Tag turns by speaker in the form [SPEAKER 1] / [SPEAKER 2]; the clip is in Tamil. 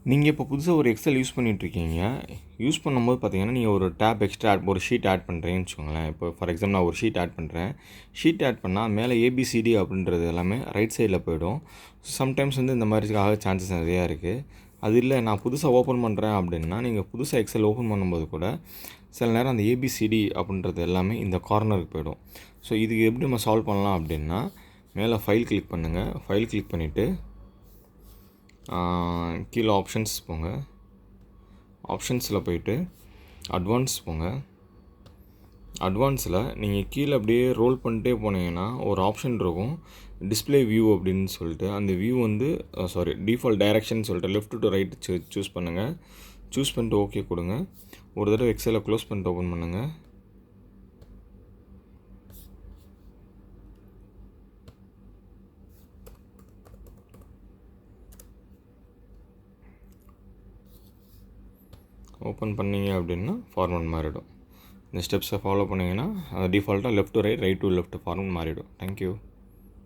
[SPEAKER 1] நீங்கள் இப்போ புதுசாக ஒரு எக்ஸல் யூஸ் பண்ணிகிட்ருக்கீங்க. யூஸ் பண்ணும்போது பார்த்தீங்கன்னா, நீங்கள் ஒரு டேப் எக்ஸ்ட்ரா ஒரு ஷீட் ஆட் பண்ணுறீங்கன்னு வச்சுக்கோங்களேன். இப்போ ஃபார் எக்ஸாம்பிள் நான் ஒரு ஷீட் ஆட் பண்ணுறேன். ஷீட் ஆட் பண்ணால் மேலே ஏபிசிடி அப்படின்றது எல்லாமே ரைட் சைடில் போயிடும். சம்டைம்ஸ் வந்து இந்த மாதிரி ஆக சான்சஸ் நிறையா இருக்குது. அது இல்லை நான் புதுசாக ஓப்பன் பண்ணுறேன் அப்படின்னா, நீங்கள் புதுசாக எக்ஸல் ஓப்பன் பண்ணும்போது கூட சில நேரம் அந்த ஏபிசிடி அப்படின்றது எல்லாமே இந்த கார்னருக்கு போயிடும். ஸோ இதுக்கு எப்படி நம்ம சால்வ் பண்ணலாம் அப்படின்னா, மேலே ஃபைல் கிளிக் பண்ணுங்கள். ஃபைல் கிளிக் பண்ணிவிட்டு கீழே ஆப்ஷன்ஸ் போங்க. ஆப்ஷன்ஸில் போயிட்டு அட்வான்ஸ் போங்க. அட்வான்ஸில் நீங்கள் கீழே அப்படியே ரோல் பண்ணிட்டே போனீங்கன்னா ஒரு ஆப்ஷன் இருக்கும், டிஸ்பிளே வியூ அப்படின்னு சொல்லிட்டு. அந்த வியூ வந்து டிஃபால்ட் டைரக்ஷன் சொல்லிட்டு லெஃப்ட் டு ரைட் சூஸ் பண்ணுங்கள். சூஸ் பண்ணிட்டு ஓகே கொடுங்க. ஒரு தடவை எக்ஸலை க்ளோஸ் பண்ணிட்டு ஓப்பன் பண்ணுங்கள். ஓப்பன் பண்ணிங்க அப்படின்னா ஃபார்மட் மாறிடும். இந்த ஸ்டெப்ஸை ஃபாலோ பண்ணிங்கன்னா டிஃபால்ட்டாக left to right, right to left format மாறிடும். தேங்க்யூ.